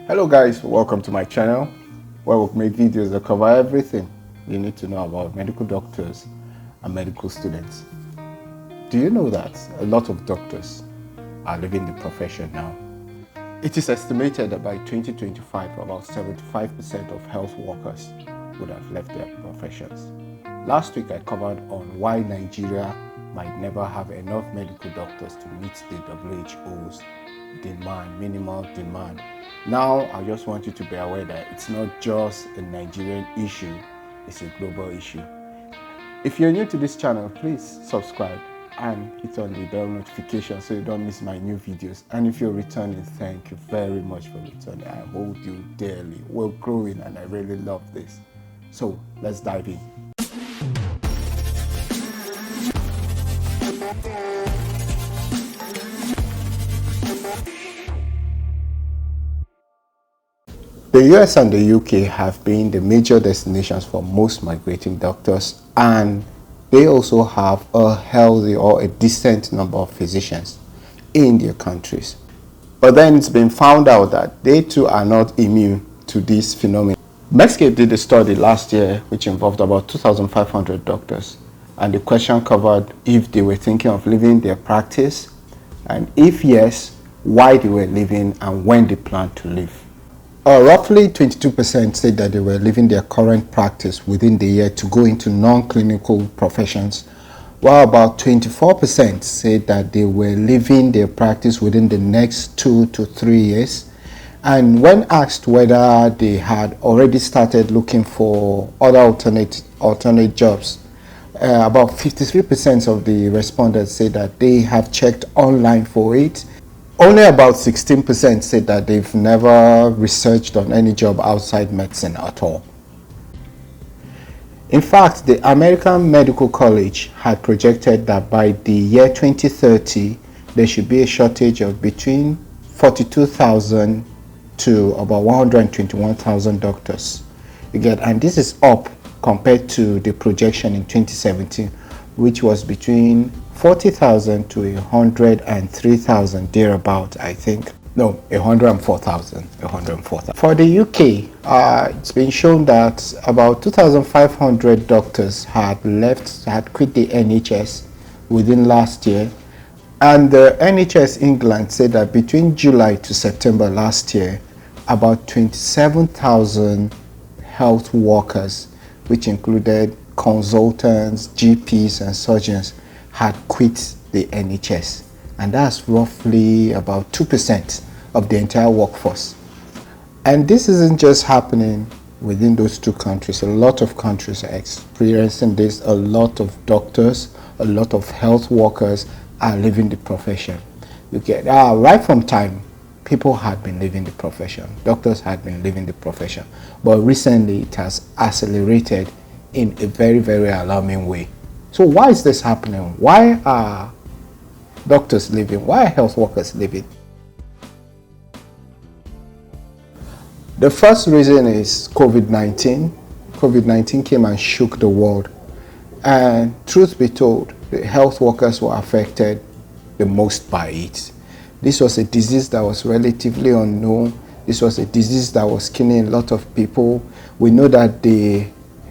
Hello guys, welcome to my channel where we make videos that cover everything you need to know about medical doctors and medical students. Do you know that a lot of doctors are leaving the profession now? It is estimated that by 2025 about 75% of health workers would have left their professions. Last week I covered on why Nigeria might never have enough medical doctors to meet the WHO's demand, minimal demand. Now I just want you to be aware that it's not just a Nigerian issue, it's a global issue. If you're new to this channel, please subscribe and hit on the bell notification so you don't miss my new videos. And if you're returning, thank you very much for returning. I hold you dearly. We're growing and I really love this. So let's dive in. The US and the UK have been the major destinations for most migrating doctors, and they also have a healthy or a decent number of physicians in their countries. But then it's been found out that they too are not immune to this phenomenon. Medscape did a study last year which involved about 2,500 doctors, and the question covered if they were thinking of leaving their practice, and if yes, why they were leaving and when they planned to leave. Roughly 22% said that they were leaving their current practice within the year to go into non-clinical professions, while about 24% said that they were leaving their practice within the next 2 to 3 years. And when asked whether they had already started looking for other alternate jobs, about 53% of the respondents said that they have checked online for it. Only about 16% said that they've never researched on any job outside medicine at all. In fact, the American Medical College had projected that by the year 2030, there should be a shortage of between 42,000 to about 121,000 doctors. And this is up compared to the projection in 2017, which was between 40,000 to 103,000 thereabout, I think. No, 104,000. For the UK, it's been shown that about 2,500 doctors had quit the NHS within last year. And the NHS England said that between July to September last year, about 27,000 health workers, which included consultants, GPs and surgeons, had quit the NHS, and that's roughly about 2% of the entire workforce. And this isn't just happening within those two countries. A lot of countries are experiencing this. A lot of doctors, a lot of health workers are leaving the profession. Right from time, people had been leaving the profession. Doctors had been leaving the profession, but recently it has accelerated in a very, very alarming way. So why is this happening? Why are doctors leaving? Why are health workers leaving? The first reason is COVID-19. COVID-19 came and shook the world. And truth be told, the health workers were affected the most by it. This was a disease that was relatively unknown. This was a disease that was killing a lot of people. We know that the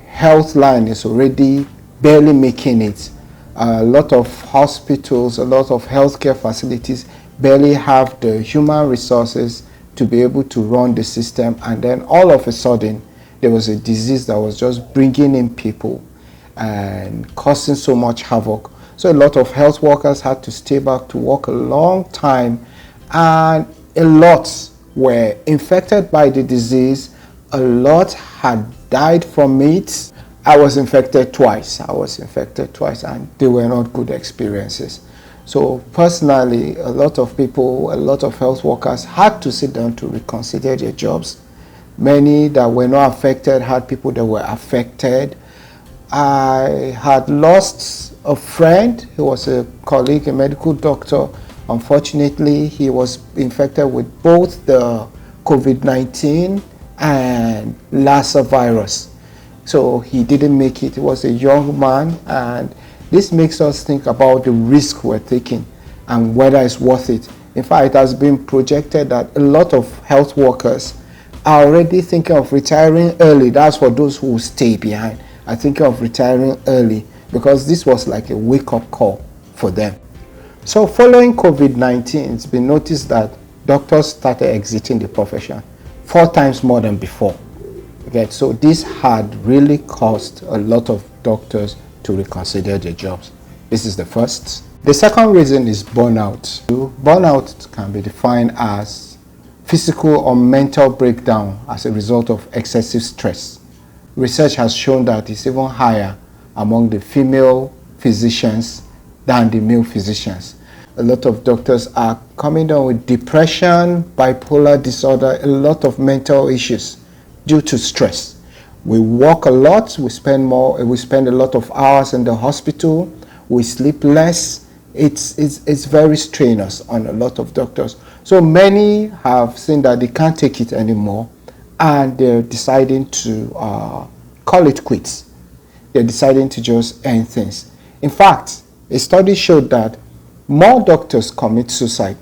health line is already barely making it. A lot of hospitals, a lot of healthcare facilities barely have the human resources to be able to run the system, and then all of a sudden there was a disease that was just bringing in people and causing so much havoc. So a lot of health workers had to stay back to work a long time, and a lot were infected by the disease. A lot had died from it. I was infected twice, and they were not good experiences. So personally, a lot of people, a lot of health workers had to sit down to reconsider their jobs. Many that were not affected had people that were affected. I had lost a friend. He was a colleague, a medical doctor. Unfortunately, he was infected with both the COVID-19 and Lassa virus. So he didn't make it. He was a young man, and this makes us think about the risk we're taking and whether it's worth it. In fact, it has been projected that a lot of health workers are already thinking of retiring early. That's for those who stay behind, are thinking of retiring early, because this was like a wake-up call for them. So following COVID-19, it's been noticed that doctors started exiting the profession 4 times more than before. Okay, so this had really caused a lot of doctors to reconsider their jobs. This is the first. The second reason is burnout. Burnout can be defined as physical or mental breakdown as a result of excessive stress. Research has shown that it's even higher among the female physicians than the male physicians. A lot of doctors are coming down with depression, bipolar disorder, a lot of mental issues due to stress. We work a lot, we spend a lot of hours in the hospital, we sleep less. It's very strenuous on a lot of doctors. So many have seen that they can't take it anymore, and they're deciding to call it quits. They're deciding to just end things. In fact, a study showed that more doctors commit suicide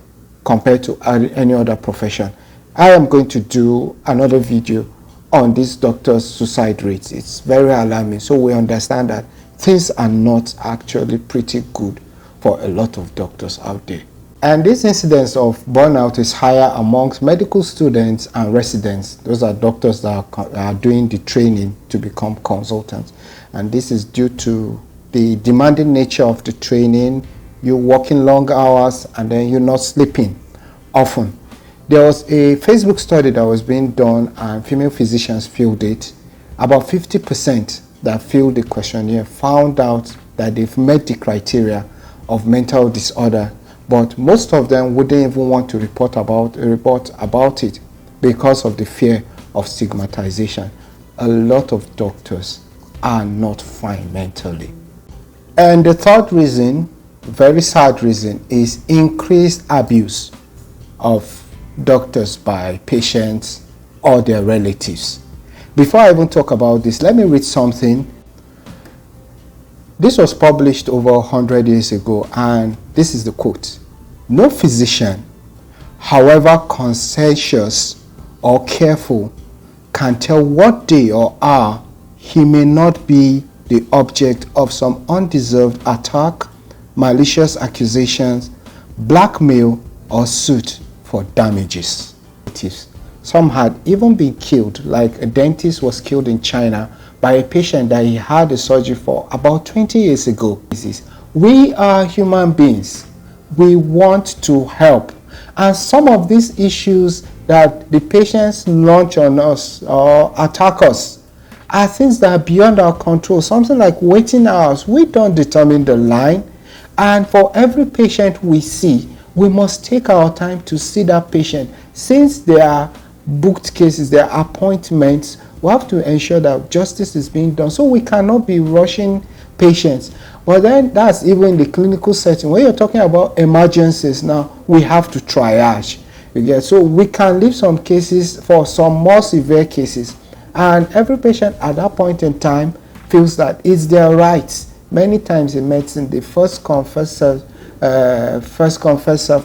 compared to any other profession. I am going to do another video on these doctors' suicide rates. It's very alarming. So we understand that things are not actually pretty good for a lot of doctors out there. And this incidence of burnout is higher amongst medical students and residents. Those are doctors that are doing the training to become consultants. And this is due to the demanding nature of the training. You're working long hours and then you're not sleeping often. There was a Facebook study that was being done and female physicians filled it. About 50% that filled the questionnaire found out that they've met the criteria of mental disorder, but most of them wouldn't even want to report about it because of the fear of stigmatization. A lot of doctors are not fine mentally. And the third reason, very sad reason, is increased abuse of doctors by patients or their relatives. Before I even talk about this, let me read something. This was published over 100 years ago, and this is the quote. No physician, however conscientious or careful, can tell what day or hour he may not be the object of some undeserved attack, malicious accusations, blackmail, or suit for damages. Some had even been killed, like a dentist was killed in China by a patient that he had a surgery for about 20 years ago. We are human beings. We want to help. And some of these issues that the patients launch on us or attack us are things that are beyond our control. Something like waiting hours. We don't determine the line. And for every patient we see, we must take our time to see that patient. Since there are booked cases, there are appointments, we have to ensure that justice is being done. So we cannot be rushing patients. But then that's even the clinical setting. When you're talking about emergencies now, we have to triage. You get? So we can leave some cases for some more severe cases. And every patient at that point in time feels that it's their rights. Many times in medicine, the first come, first serve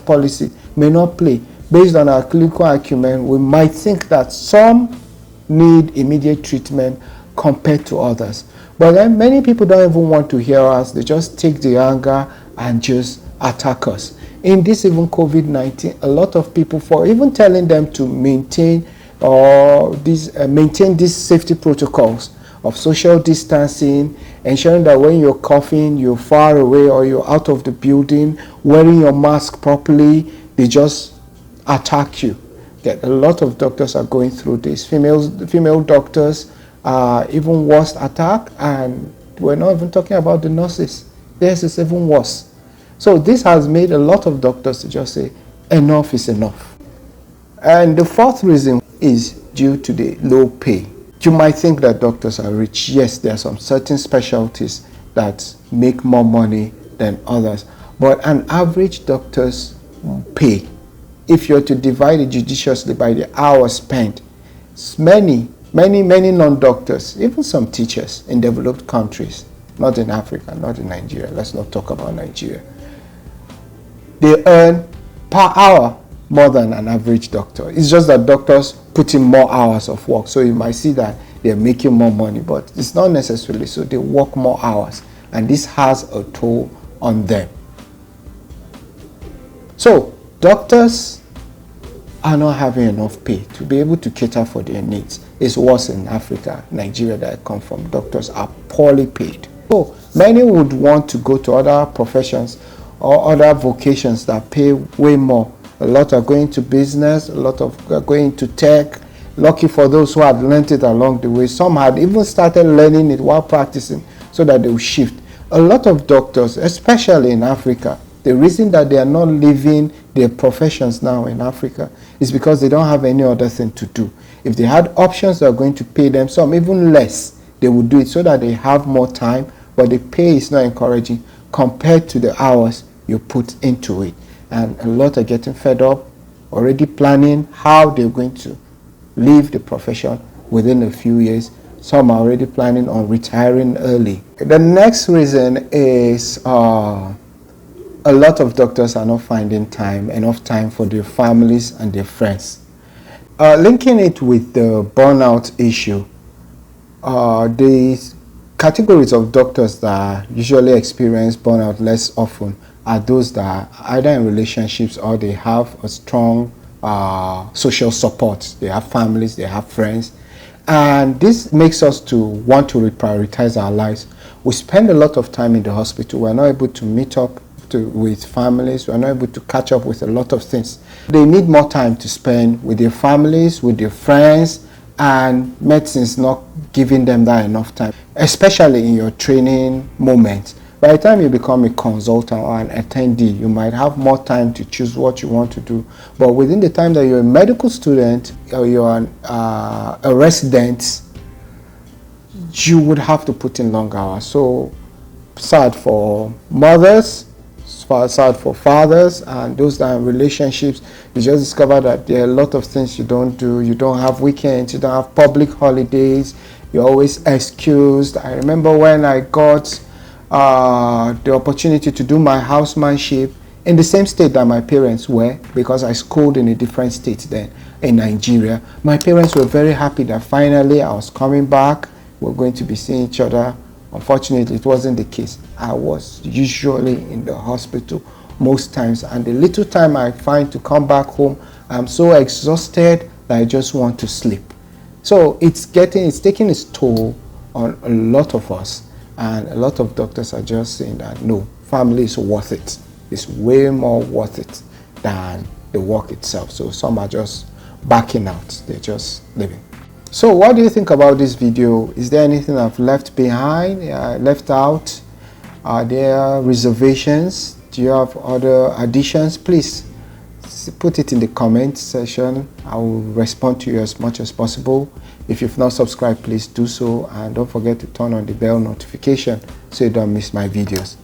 policy may not play. Based on our clinical acumen, we might think that some need immediate treatment compared to others. But then many people don't even want to hear us. They just take the anger and just attack us. In this even COVID-19, a lot of people, for even telling them to maintain these safety protocols of social distancing, ensuring that when you're coughing, you're far away or you're out of the building, wearing your mask properly, they just attack you. A lot of doctors are going through this. Female doctors are even worse attack, and we're not even talking about the nurses. Theirs is even worse. So this has made a lot of doctors to just say, enough is enough. And the fourth reason is due to the low pay. You might think that doctors are rich. Yes, there are some certain specialties that make more money than others. But an average doctor's pay, if you're to divide it judiciously by the hours spent, many non-doctors, even some teachers in developed countries, not in Africa, not in Nigeria, let's not talk about Nigeria, they earn per hour more than an average doctor. It's just that doctors put in more hours of work. So you might see that they're making more money, but it's not necessarily so. They work more hours, and this has a toll on them. So doctors are not having enough pay to be able to cater for their needs. It's worse in Africa, Nigeria that I come from. Doctors are poorly paid. So many would want to go to other professions or other vocations that pay way more. A lot are going to business, a lot are going to tech. Lucky for those who had learned it along the way. Some had even started learning it while practicing so that they will shift. A lot of doctors, especially in Africa, the reason that they are not leaving their professions now in Africa is because they don't have any other thing to do. If they had options that are going to pay them some even less, they would do it so that they have more time, but the pay is not encouraging compared to the hours you put into it. And a lot are getting fed up, already planning how they're going to leave the profession within a few years. Some are already planning on retiring early. The next reason is a lot of doctors are not finding enough time for their families and their friends. Linking it with the burnout issue, the categories of doctors that usually experience burnout less often are those that are either in relationships or they have a strong social support. They have families, they have friends. And this makes us to want to reprioritize our lives. We spend a lot of time in the hospital. We're not able to meet up with families. We're not able to catch up with a lot of things. They need more time to spend with their families, with their friends, and medicine's not giving them that enough time, especially in your training moment. By the time you become a consultant or an attendee, you might have more time to choose what you want to do. But within the time that you're a medical student or you're a resident, you would have to put in long hours. So sad for mothers, sad for fathers, and those that are in relationships. You just discover that there are a lot of things you don't do. You don't have weekends, you don't have public holidays, you're always excused. I remember when I got the opportunity to do my housemanship in the same state that my parents were, because I schooled in a different state then in Nigeria. My parents were very happy that finally I was coming back. We're going to be seeing each other. Unfortunately, it wasn't the case. I was usually in the hospital most times, and the little time I find to come back home, I'm so exhausted that I just want to sleep. So it's taking its toll on a lot of us. And a lot of doctors are just saying that, no, family is worth it. It's way more worth it than the work itself. So some are just backing out. They're just leaving. So what do you think about this video? Is there anything I've left behind, left out? Are there reservations? Do you have other additions? Please put it in the comment section. I will respond to you as much as possible. If you've not subscribed, please do so, and don't forget to turn on the bell notification so you don't miss my videos.